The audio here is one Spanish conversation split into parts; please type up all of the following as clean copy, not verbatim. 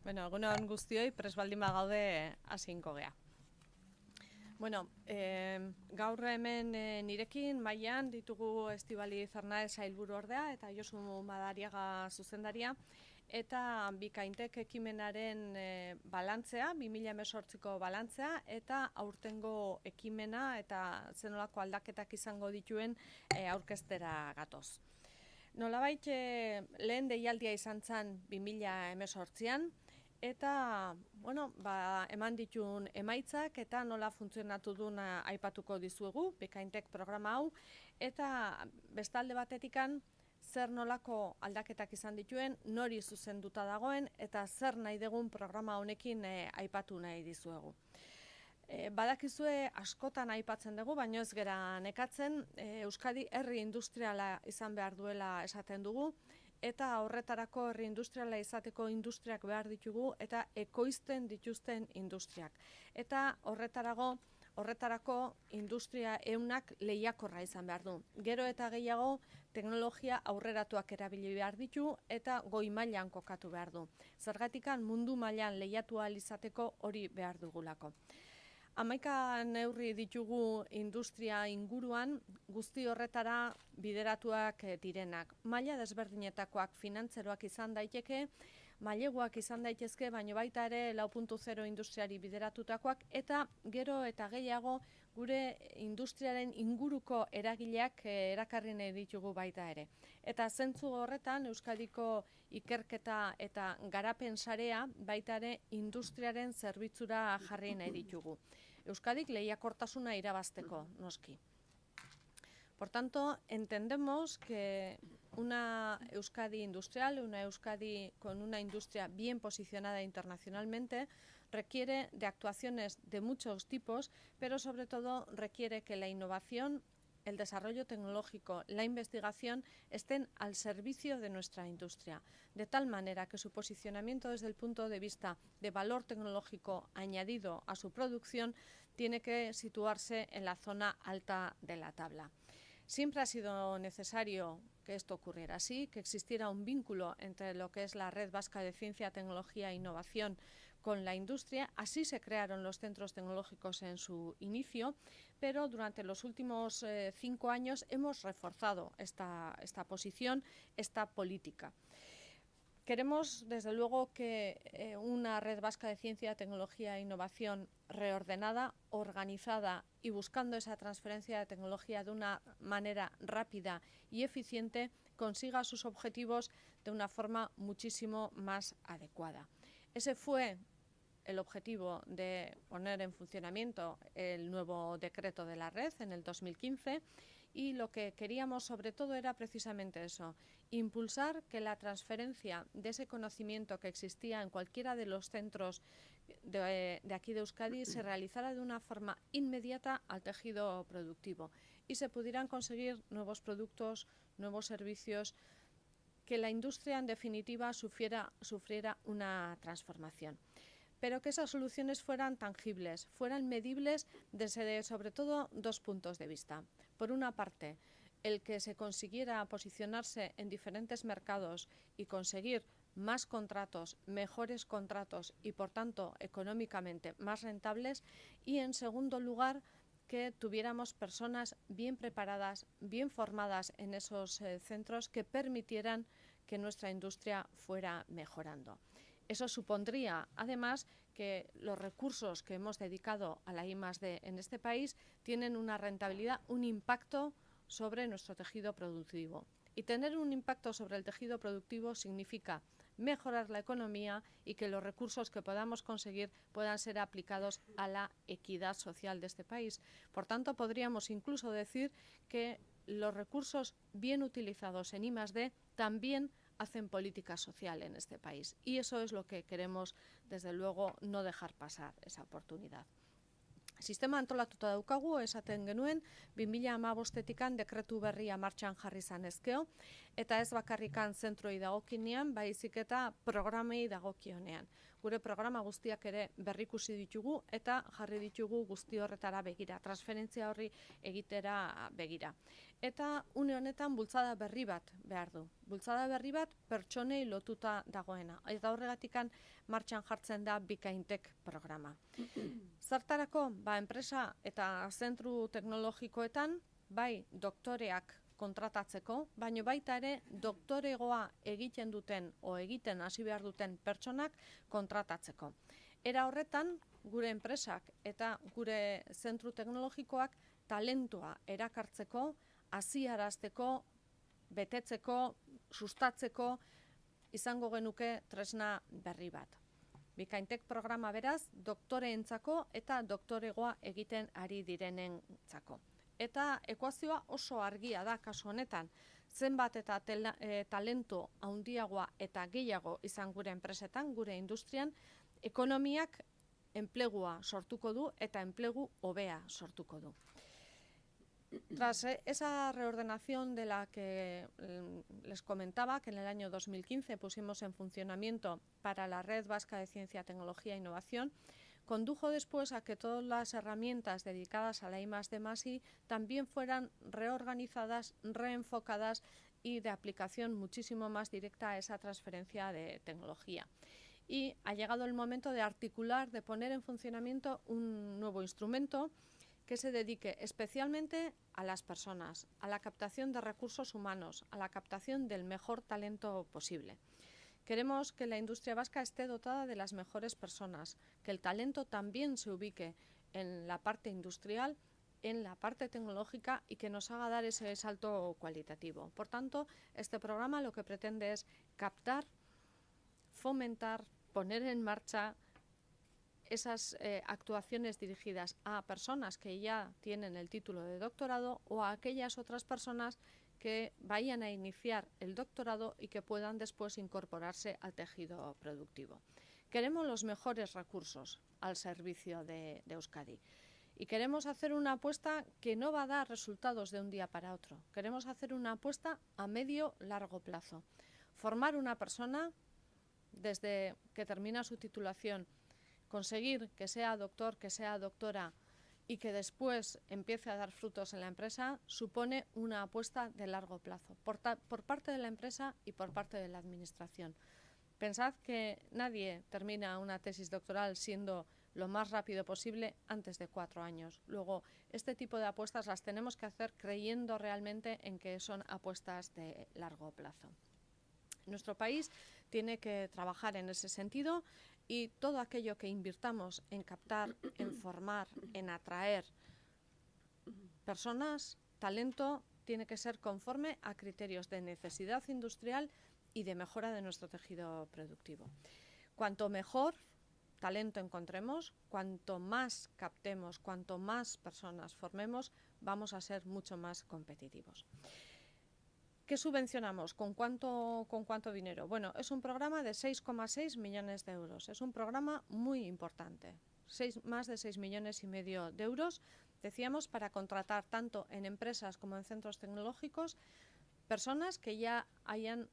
Bueno, egunon guztioi, prest baldin bagaude hasinko gea. Bueno, gaur hemen nirekin mailan ditugu Estibaliz Arnaez sailburuordea eta Josu Madariaga zuzendaria eta Bikaintek ekimenaren balantzea, 2018ko balantzea eta aurtengo ekimena eta zenolako aldaketak izango dituen aurkeztera gatoz. Nolabait lehen deialdia izan zen 2018an, eta eman ditun emaitzak eta nola funtzionatu duen aipatuko dizuegu, Bikaintek programa hau, eta bestalde batetikan zer nolako aldaketak izan dituen, nori zuzenduta dagoen, eta zer nahi dugun programa honekin aipatu nahi dizuegu. Badakizue askotan aipatzen dugu, baino ez gera nekatzen, Euskadi herri industriala izan behar duela esaten dugu, eta horretarako herri industriala izateko industriak behar ditugu eta ekoizten dituzten industriak. Eta horretarako industria ehunak lehiakorra izan behar du. Gero eta gehiago teknologia aurreratuak erabili behar ditu eta goi mailan kokatu behar du. Zergatikan mundu mailan lehiatu ahal izateko hori behar dugulako. 11 neurri ditugu industria inguruan, guzti horretara bideratuak direnak. Maila desberdinetakoak finantzeroak izan daiteke, maileguak izan daitezke, baina baita ere 4.0 industriari bideratutakoak, eta gero eta gehiago gure industriaren inguruko eragileak erakarri nahi ditugu baita ere. Eta zentzu horretan Euskadiko ikerketa eta garapen sarea baita ere industriaren zerbitzura jarri nahi ditugu. Euskadik lehiakortasuna irabazteko, noski. Por tanto, entendemos que una Euskadi industrial, una Euskadi con una industria bien posicionada internacionalmente, requiere de actuaciones de muchos tipos, pero sobre todo requiere que la innovación, el desarrollo tecnológico, la investigación estén al servicio de nuestra industria, de tal manera que su posicionamiento desde el punto de vista de valor tecnológico añadido a su producción tiene que situarse en la zona alta de la tabla. Siempre ha sido necesario que esto ocurriera así, que existiera un vínculo entre lo que es la Red Vasca de Ciencia, Tecnología e Innovación con la industria. Así se crearon los centros tecnológicos en su inicio, pero durante los últimos 5 años hemos reforzado esta posición, esta política. Queremos, desde luego, que una red vasca de ciencia, tecnología e innovación reordenada, organizada y buscando esa transferencia de tecnología de una manera rápida y eficiente consiga sus objetivos de una forma muchísimo más adecuada. Ese fue el objetivo de poner en funcionamiento el nuevo decreto de la red en el 2015 y lo que queríamos sobre todo era precisamente eso, impulsar que la transferencia de ese conocimiento que existía en cualquiera de los centros de aquí de Euskadi se realizara de una forma inmediata al tejido productivo y se pudieran conseguir nuevos productos, nuevos servicios, que la industria en definitiva sufriera una transformación. Pero que esas soluciones fueran tangibles, fueran medibles desde sobre todo 2 puntos de vista. Por una parte, el que se consiguiera posicionarse en diferentes mercados y conseguir más contratos, mejores contratos y por tanto económicamente más rentables, y en segundo lugar que tuviéramos personas bien preparadas, bien formadas en esos centros que permitieran que nuestra industria fuera mejorando. Eso supondría, además, que los recursos que hemos dedicado a la I+D en este país tienen una rentabilidad, un impacto sobre nuestro tejido productivo. Y tener un impacto sobre el tejido productivo significa mejorar la economía y que los recursos que podamos conseguir puedan ser aplicados a la equidad social de este país. Por tanto, podríamos incluso decir que los recursos bien utilizados en I+D también hacen política social en este país. Y eso es lo que queremos, desde luego, no dejar pasar esa oportunidad. Sistema antolatuta daukagu, esaten genuen, 2015 dekretu berria martxan jarri zanezkeo, eta ez bakarrikan zentroi dagokinean, baizik eta programei dagokionean. gure programa guztiak ere berrikusi ditugu eta jarri ditugu guzti horretara begira, transferentzia horri egitera begira. Eta une honetan bultzada berri bat behar du. Bultzada berri bat pertsonei lotuta dagoena. Eta horregatikan martxan jartzen da Bikaintek programa. Zertarako, enpresa eta zentru teknologikoetan, bai doktoreak kontratatzeko, baina baita ere doktoregoa egiten duten o egiten hasi behar duten pertsonak kontratatzeko. Era horretan, gure enpresak eta gure zentru teknologikoak talentua erakartzeko, haziarazteko, betetzeko, sustatzeko izango genuke tresna berri bat. Bikaintek programa beraz, doktoreentzako eta doktoregoa egiten ari direnentzako. Eta ekuazioa oso argia da kasu honetan, zenbat eta talento handiagoa eta gehiago izan gure enpresetan, gure industrian, ekonomiak enplegua sortuko du eta enplegu hobea sortuko du. Tras esa reordenación de la que les comentaba, que en el año 2015 pusimos en funcionamiento para la Red Vasca de Ciencia, Tecnología e Innovación, condujo después a que todas las herramientas dedicadas a la I+D+I también fueran reorganizadas, reenfocadas y de aplicación muchísimo más directa a esa transferencia de tecnología. Y ha llegado el momento de articular, de poner en funcionamiento un nuevo instrumento que se dedique especialmente a las personas, a la captación de recursos humanos, a la captación del mejor talento posible. Queremos que la industria vasca esté dotada de las mejores personas, que el talento también se ubique en la parte industrial, en la parte tecnológica y que nos haga dar ese salto cualitativo. Por tanto, este programa lo que pretende es captar, fomentar, poner en marcha esas actuaciones dirigidas a personas que ya tienen el título de doctorado o a aquellas otras personas que vayan a iniciar el doctorado y que puedan después incorporarse al tejido productivo. Queremos los mejores recursos al servicio de Euskadi y queremos hacer una apuesta que no va a dar resultados de un día para otro. Queremos hacer una apuesta a medio-largo plazo. Formar una persona desde que termina su titulación, conseguir que sea doctor, que sea doctora y que después empiece a dar frutos en la empresa, supone una apuesta de largo plazo, por parte de la empresa y por parte de la administración. Pensad que nadie termina una tesis doctoral siendo lo más rápido posible antes de 4 años. Luego, este tipo de apuestas las tenemos que hacer creyendo realmente en que son apuestas de largo plazo. Nuestro país tiene que trabajar en ese sentido y todo aquello que invirtamos en captar, en formar, en atraer personas, talento, tiene que ser conforme a criterios de necesidad industrial y de mejora de nuestro tejido productivo. Cuanto mejor talento encontremos, cuanto más captemos, cuanto más personas formemos, vamos a ser mucho más competitivos. ¿Qué subvencionamos? ¿Con cuánto dinero? Bueno, es un programa de 6,6 millones de euros. Es un programa muy importante. Más de 6,5 millones de euros, decíamos, para contratar tanto en empresas como en centros tecnológicos personas que ya hayan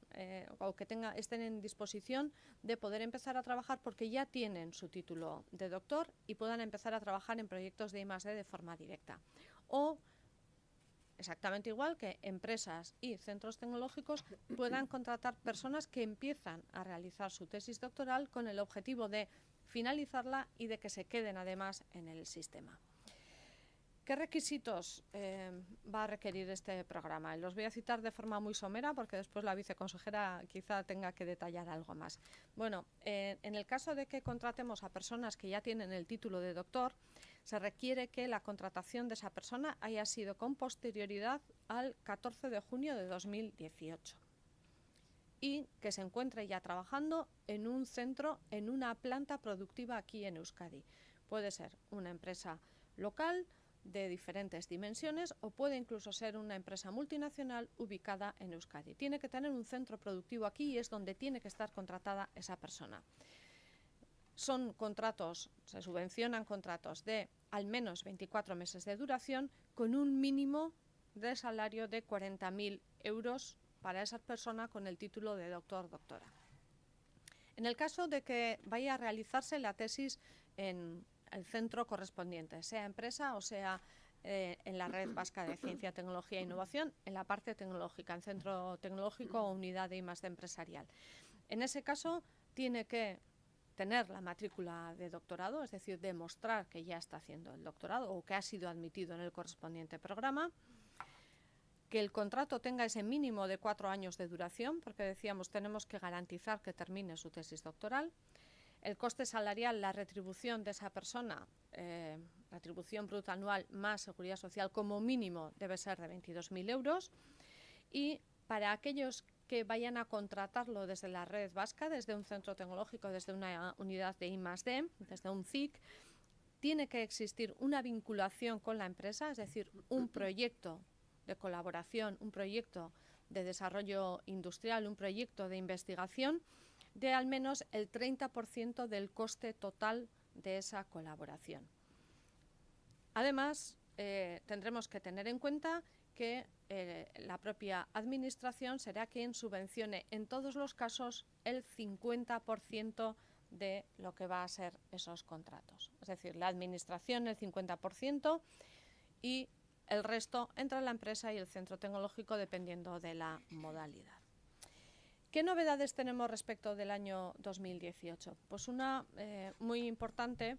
o que estén en disposición de poder empezar a trabajar porque ya tienen su título de doctor y puedan empezar a trabajar en proyectos de I+D de forma directa. O exactamente igual que empresas y centros tecnológicos puedan contratar personas que empiezan a realizar su tesis doctoral con el objetivo de finalizarla y de que se queden además en el sistema. ¿Qué requisitos va a requerir este programa? Los voy a citar de forma muy somera porque después la viceconsejera quizá tenga que detallar algo más. Bueno, en el caso de que contratemos a personas que ya tienen el título de doctor, se requiere que la contratación de esa persona haya sido con posterioridad al 14 de junio de 2018 y que se encuentre ya trabajando en un centro, en una planta productiva aquí en Euskadi. Puede ser una empresa local de diferentes dimensiones o puede incluso ser una empresa multinacional ubicada en Euskadi. Tiene que tener un centro productivo aquí y es donde tiene que estar contratada esa persona. Son contratos, se subvencionan contratos de al menos 24 meses de duración con un mínimo de salario de 40.000 euros para esa persona con el título de doctor-doctora. En el caso de que vaya a realizarse la tesis en el centro correspondiente, sea empresa o sea en la Red Vasca de Ciencia, Tecnología e Innovación, en la parte tecnológica, en centro tecnológico o unidad de I+D empresarial. En ese caso, tiene que tener la matrícula de doctorado, es decir, demostrar que ya está haciendo el doctorado o que ha sido admitido en el correspondiente programa, que el contrato tenga ese mínimo de 4 años de duración, porque decíamos, tenemos que garantizar que termine su tesis doctoral. El coste salarial, la retribución de esa persona, retribución bruta anual más seguridad social, como mínimo debe ser de 22.000 euros. Y para aquellos que vayan a contratarlo desde la red vasca, desde un centro tecnológico, desde una unidad de I+D, desde un CIC, tiene que existir una vinculación con la empresa, es decir, un proyecto de colaboración, un proyecto de desarrollo industrial, un proyecto de investigación de al menos el 30% del coste total de esa colaboración. Además, tendremos que tener en cuenta que la propia administración será quien subvencione en todos los casos el 50% de lo que va a ser esos contratos. Es decir, la administración el 50% y el resto entre la empresa y el centro tecnológico dependiendo de la modalidad. ¿Qué novedades tenemos respecto del año 2018? Pues una muy importante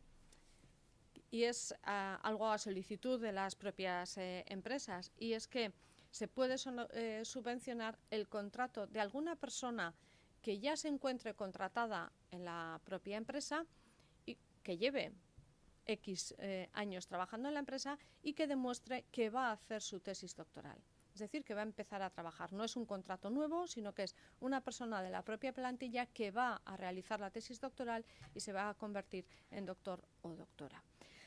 y es algo a solicitud de las propias empresas, y es que se puede subvencionar el contrato de alguna persona que ya se encuentre contratada en la propia empresa y que lleve X años trabajando en la empresa y que demuestre que va a hacer su tesis doctoral. Es decir, que va a empezar a trabajar. No es un contrato nuevo, sino que es una persona de la propia plantilla que va a realizar la tesis doctoral y se va a convertir en doctor o doctora.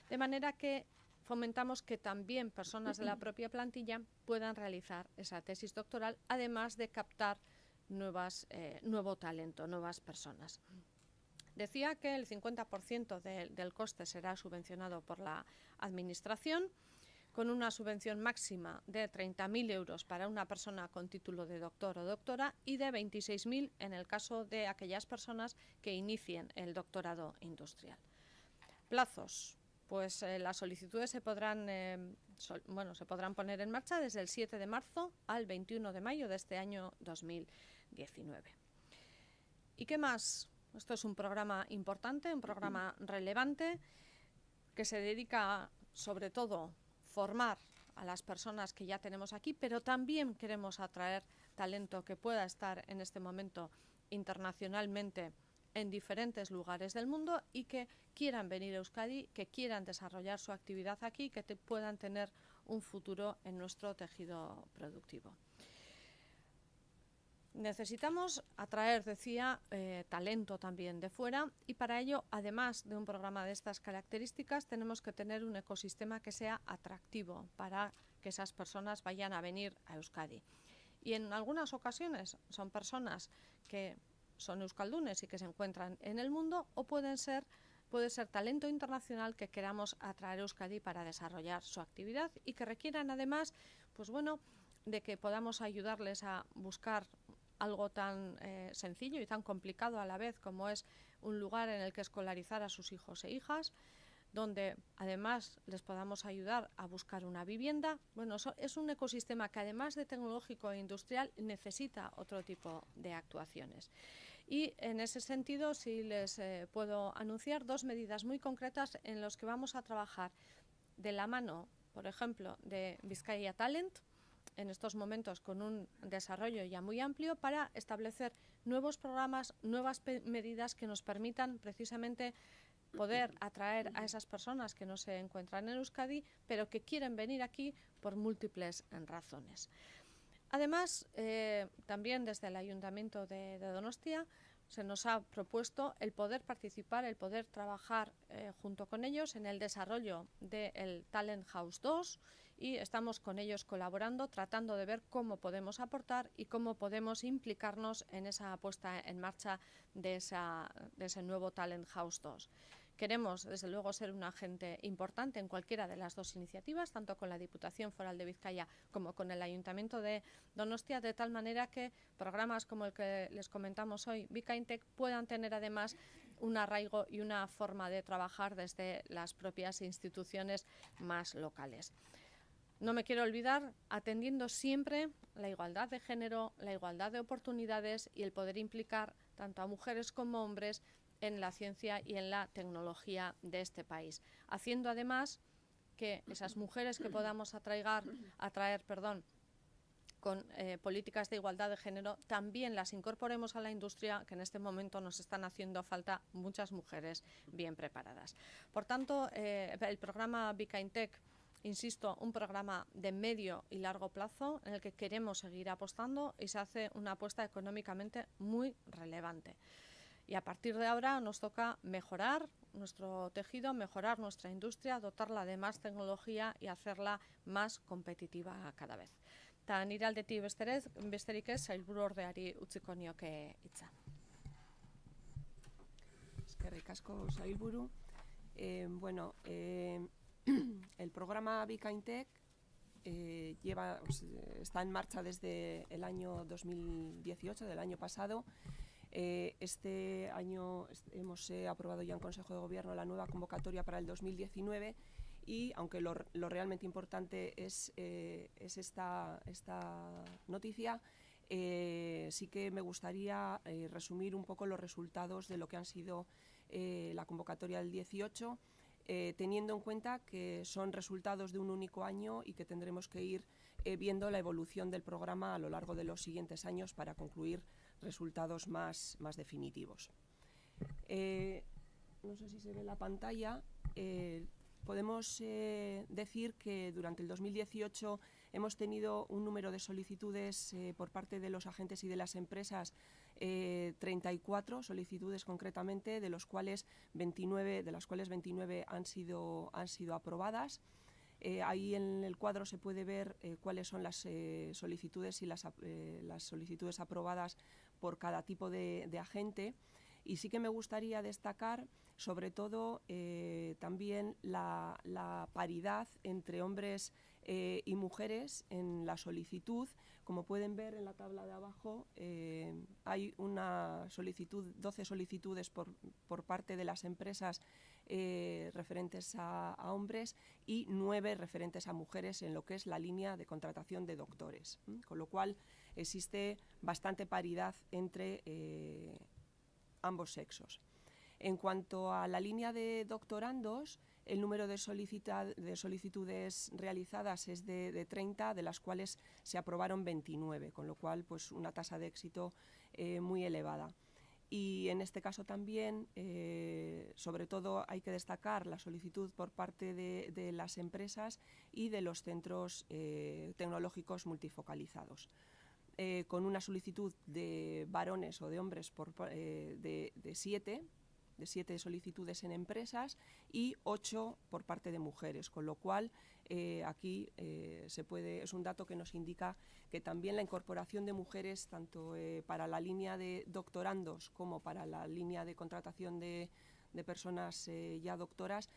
De manera que fomentamos que también personas de la propia plantilla puedan realizar esa tesis doctoral, además de captar nuevo talento, nuevas personas. Decía que el 50% del coste será subvencionado por la Administración, con una subvención máxima de 30.000 euros para una persona con título de doctor o doctora y de 26.000 en el caso de aquellas personas que inicien el doctorado industrial. Plazos. Pues las solicitudes se podrán poner en marcha desde el 7 de marzo al 21 de mayo de este año 2019. ¿Y qué más? Esto es un programa importante, un programa relevante que se dedica a, sobre todo, formar a las personas que ya tenemos aquí, pero también queremos atraer talento que pueda estar en este momento internacionalmente en diferentes lugares del mundo y que quieran venir a Euskadi, que quieran desarrollar su actividad aquí, que puedan tener un futuro en nuestro tejido productivo. Necesitamos atraer, decía, talento también de fuera, y para ello, además de un programa de estas características, tenemos que tener un ecosistema que sea atractivo para que esas personas vayan a venir a Euskadi. Y en algunas ocasiones son personas que son euskaldunes y que se encuentran en el mundo, o puede ser talento internacional que queramos atraer a Euskadi para desarrollar su actividad y que requieran además, pues bueno, de que podamos ayudarles a buscar algo tan sencillo y tan complicado a la vez como es un lugar en el que escolarizar a sus hijos e hijas, donde además les podamos ayudar a buscar una vivienda. Bueno, es un ecosistema que además de tecnológico e industrial necesita otro tipo de actuaciones. Y en ese sentido sí les puedo anunciar dos medidas muy concretas en las que vamos a trabajar de la mano, por ejemplo, de Bizkaia Talent, en estos momentos con un desarrollo ya muy amplio para establecer nuevos programas, nuevas medidas que nos permitan precisamente poder atraer a esas personas que no se encuentran en Euskadi, pero que quieren venir aquí por múltiples razones. Además, también desde el Ayuntamiento de Donostia se nos ha propuesto el poder participar, el poder trabajar junto con ellos en el desarrollo del Talent House 2, y estamos con ellos colaborando, tratando de ver cómo podemos aportar y cómo podemos implicarnos en esa puesta en marcha de ese nuevo Talent House 2, Queremos, desde luego, ser un agente importante en cualquiera de las dos iniciativas, tanto con la Diputación Foral de Vizcaya como con el Ayuntamiento de Donostia, de tal manera que programas como el que les comentamos hoy, Bikaintech, puedan tener además un arraigo y una forma de trabajar desde las propias instituciones más locales. No me quiero olvidar, atendiendo siempre la igualdad de género, la igualdad de oportunidades y el poder implicar tanto a mujeres como hombres en la ciencia y en la tecnología de este país, haciendo además que esas mujeres que podamos atraer, con políticas de igualdad de género, también las incorporemos a la industria, que en este momento nos están haciendo falta muchas mujeres bien preparadas. Por tanto, el programa Bikaintech, insisto, un programa de medio y largo plazo en el que queremos seguir apostando y se hace una apuesta económicamente muy relevante. Y a partir de ahora nos toca mejorar nuestro tejido, mejorar nuestra industria, dotarla de más tecnología y hacerla más competitiva cada vez. Eta nire aldetik besterik ez, sailburuordeari utziko nioke hitza. Eskerrik asko, sailburu. Bueno, el programa Bikaintech está en marcha desde el año 2018, del año pasado. Este año hemos aprobado ya en Consejo de Gobierno la nueva convocatoria para el 2019 y, aunque lo realmente importante es esta noticia, sí que me gustaría resumir un poco los resultados de lo que han sido la convocatoria del 18, teniendo en cuenta que son resultados de un único año y que tendremos que ir viendo la evolución del programa a lo largo de los siguientes años para concluir resultados más definitivos. No sé si se ve la pantalla. Podemos decir que durante el 2018 hemos tenido un número de solicitudes por parte de los agentes y de las empresas, 34 solicitudes concretamente, de las cuales 29 han sido aprobadas. Ahí en el cuadro se puede ver cuáles son las solicitudes y las solicitudes aprobadas por cada tipo de agente. Y sí que me gustaría destacar, sobre todo, también la paridad entre hombres y mujeres en la solicitud. Como pueden ver en la tabla de abajo, hay una solicitud, 12 solicitudes por parte de las empresas referentes a hombres y 9 referentes a mujeres en lo que es la línea de contratación de doctores. Con lo cual existe bastante paridad entre ambos sexos. En cuanto a la línea de doctorandos, el número de solicitudes realizadas es de 30, de las cuales se aprobaron 29, con lo cual pues una tasa de éxito muy elevada. Y en este caso también, sobre todo, hay que destacar la solicitud por parte de las empresas y de los centros tecnológicos multifocalizados. Con una solicitud de varones o de hombres de 7 solicitudes en empresas y 8 por parte de mujeres, con lo cual aquí es un dato que nos indica que también la incorporación de mujeres, tanto para la línea de doctorandos como para la línea de contratación de personas ya doctoras,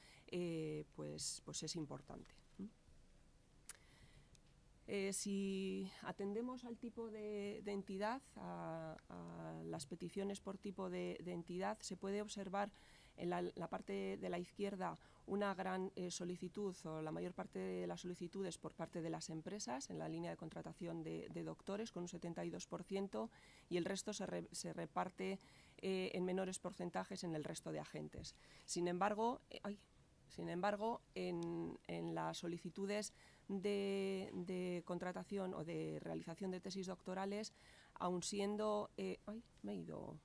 pues es importante. Si atendemos al tipo de entidad, a las peticiones por tipo de entidad, se puede observar en la parte de la izquierda una gran solicitud, o la mayor parte de las solicitudes por parte de las empresas en la línea de contratación de doctores, con un 72%, y el resto se reparte en menores porcentajes en el resto de agentes. Sin embargo, en las solicitudes de contratación o de realización de tesis doctorales, aun siendo... me he ido.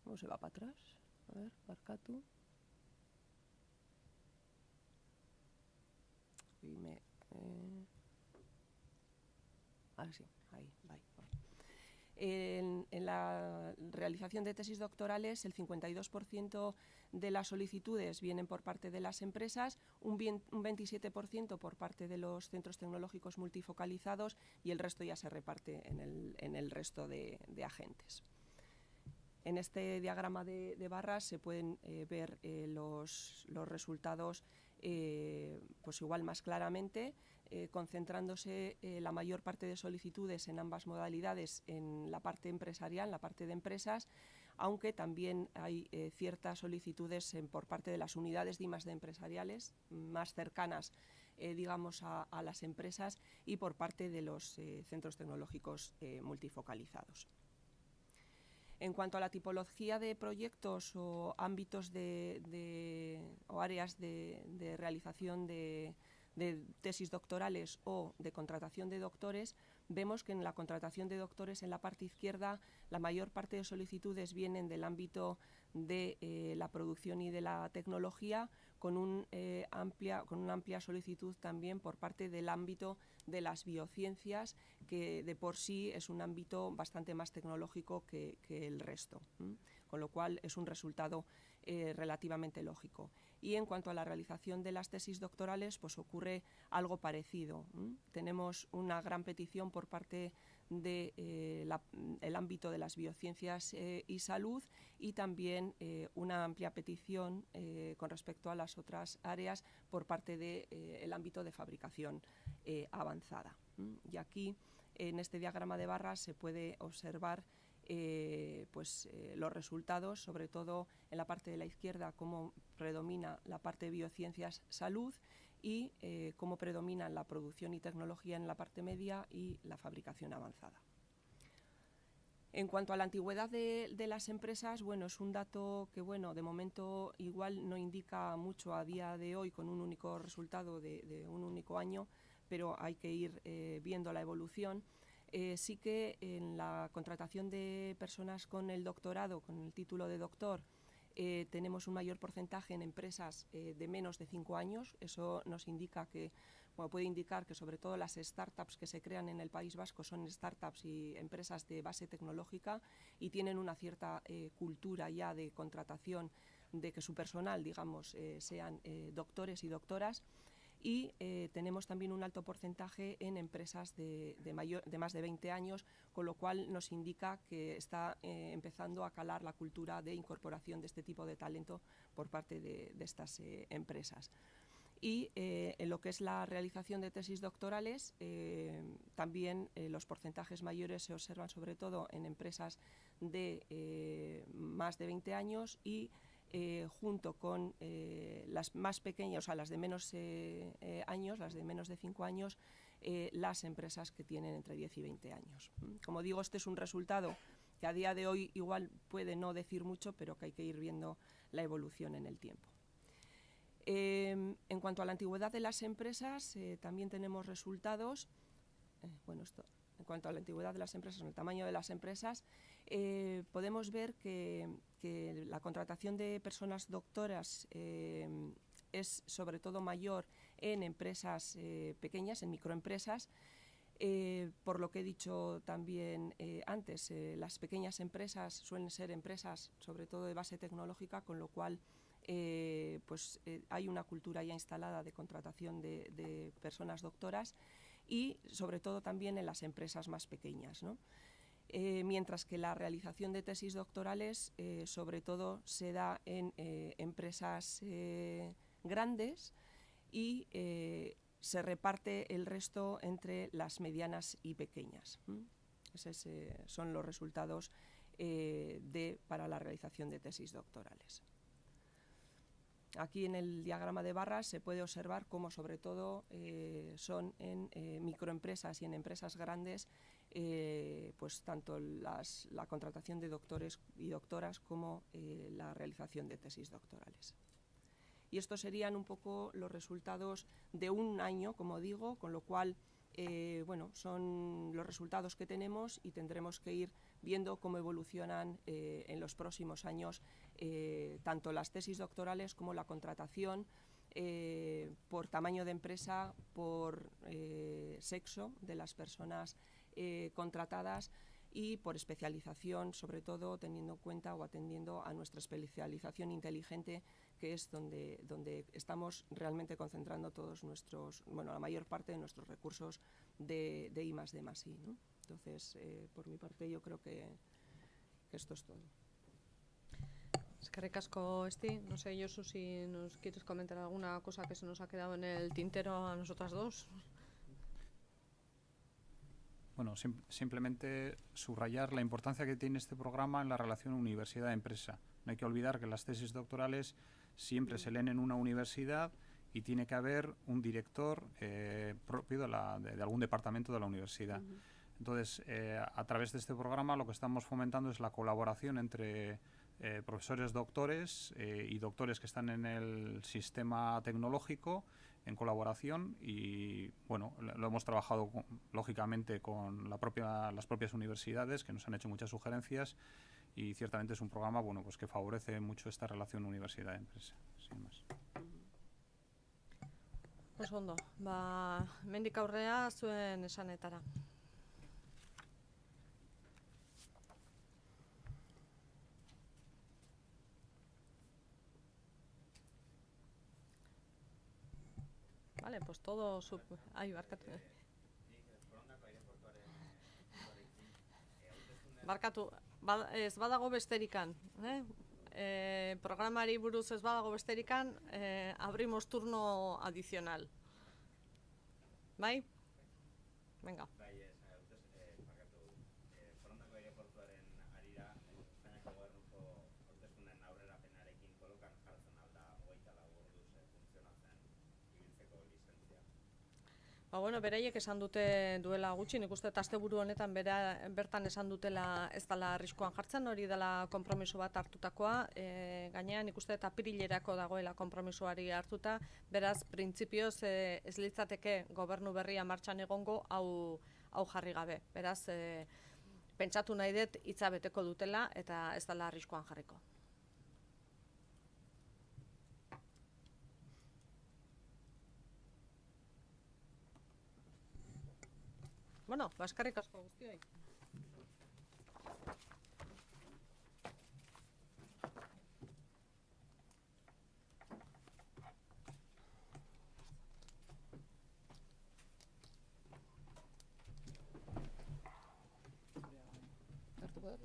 ¿Cómo se va para atrás? A ver, Barkatu. Sí, ahí, bye. En la realización de tesis doctorales, el 52% de las solicitudes vienen por parte de las empresas, un 27% por parte de los centros tecnológicos multifocalizados, y el resto ya se reparte en el resto de agentes. En este diagrama de barras se pueden ver los resultados pues igual más claramente, concentrándose la mayor parte de solicitudes en ambas modalidades en la parte empresarial, la parte de empresas, aunque también hay ciertas solicitudes por parte de las unidades de I+D empresariales más cercanas digamos a las empresas y por parte de los centros tecnológicos multifocalizados. En cuanto a la tipología de proyectos o ámbitos o áreas de realización de tesis doctorales o de contratación de doctores, vemos que en la contratación de doctores en la parte izquierda la mayor parte de solicitudes vienen del ámbito de la producción y de la tecnología, con una amplia solicitud también por parte del ámbito de las biociencias, que de por sí es un ámbito bastante más tecnológico que el resto, con lo cual es un resultado relativamente lógico. Y en cuanto a la realización de las tesis doctorales, pues ocurre algo parecido. Tenemos una gran petición por parte del ámbito de las biociencias y salud, y también una amplia petición con respecto a las otras áreas por parte del ámbito de fabricación avanzada. Y aquí, en este diagrama de barras, se puede observar los resultados, sobre todo en la parte de la izquierda, cómo predomina la parte de biociencias salud y cómo predominan la producción y tecnología en la parte media y la fabricación avanzada. En cuanto a la antigüedad de las empresas, bueno, es un dato que, bueno, de momento igual no indica mucho a día de hoy con un único resultado de un único año, pero hay que ir viendo la evolución. Sí que en la contratación de personas con el doctorado, con el título de doctor, tenemos un mayor porcentaje en empresas de menos de 5 años. Eso nos indica que, bueno, puede indicar que sobre todo las startups que se crean en el País Vasco son startups y empresas de base tecnológica y tienen una cierta cultura ya de contratación, de que su personal, digamos, sean doctores y doctoras. Y tenemos también un alto porcentaje en empresas de más de 20 años, con lo cual nos indica que está empezando a calar la cultura de incorporación de este tipo de talento por parte de estas empresas. Y en lo que es la realización de tesis doctorales, también los porcentajes mayores se observan sobre todo en empresas de más de 20 años y junto con las más pequeñas, o sea, las de menos años, las de menos de 5 años, las empresas que tienen entre 10 y 20 años. Como digo, este es un resultado que a día de hoy igual puede no decir mucho, pero que hay que ir viendo la evolución en el tiempo. En cuanto a la antigüedad de las empresas, también tenemos resultados. En cuanto a la antigüedad de las empresas, el tamaño de las empresas, podemos ver que la contratación de personas doctoras es sobre todo mayor en empresas pequeñas, en microempresas. Por lo que he dicho también antes, las pequeñas empresas suelen ser empresas sobre todo de base tecnológica, con lo cual hay una cultura ya instalada de contratación de personas doctoras, y sobre todo también en las empresas más pequeñas, ¿no? Mientras que la realización de tesis doctorales sobre todo se da en empresas grandes y se reparte el resto entre las medianas y pequeñas. Esos son los resultados para la realización de tesis doctorales. Aquí en el diagrama de barras se puede observar cómo sobre todo son en microempresas y en empresas grandes pues tanto la contratación de doctores y doctoras como la realización de tesis doctorales. Y estos serían un poco los resultados de un año, como digo, con lo cual bueno, son los resultados que tenemos y tendremos que ir viendo cómo evolucionan en los próximos años tanto las tesis doctorales como la contratación por tamaño de empresa, por sexo de las personas contratadas y por especialización, sobre todo teniendo en cuenta o atendiendo a nuestra especialización inteligente, que es donde estamos realmente concentrando todos nuestros, bueno, la mayor parte de nuestros recursos de I+D+I, ¿no? Entonces, por mi parte, yo creo que esto es todo. Eskerrik asko, Esti. No sé, Josu, si nos quieres comentar alguna cosa que se nos ha quedado en el tintero a nosotras dos. Bueno, simplemente subrayar la importancia que tiene este programa en la relación universidad-empresa. No hay que olvidar que las tesis doctorales siempre se leen en una universidad y tiene que haber un director propio de algún departamento de la universidad. Entonces, a través de este programa lo que estamos fomentando es la colaboración entre profesores doctores y doctores que están en el sistema tecnológico en colaboración y bueno, lo hemos trabajado lógicamente con las propias universidades que nos han hecho muchas sugerencias y ciertamente es un programa bueno, pues que favorece mucho esta relación universidad-empresa. Sin más. Oso ondo, hemendik aurrera zuen esanetara. Vale, pues todo... Barkatu, ez badago besterikan. Programari buruz ez badago besterikan, abrimos turno adicional. Bai? Venga. Forondako aireportuaren arira, Espainiako gobernuko hauteskunden aurrerapenarekin kolokan jartzen alda 24 orduz funtzionatzen ibiltzeko lizentzia. Bueno, beraiek esan dute duela gutxi, nik uste asteburu honetan bertan esan dutela ez dela arriskuan jartzen, hori dela konpromiso bat hartutakoa, gainean nik uste apirilerako dagoela konpromisoari hartuta, beraz, printzipioz ez litzateke gobernu berria martxan egongo hau jarri gabe. Beraz, pentsatu nahi dut hitza beteko dutela eta ez dela arriskuan jarriko. Bueno, eskerrik asko guztioi. Hartuko dut?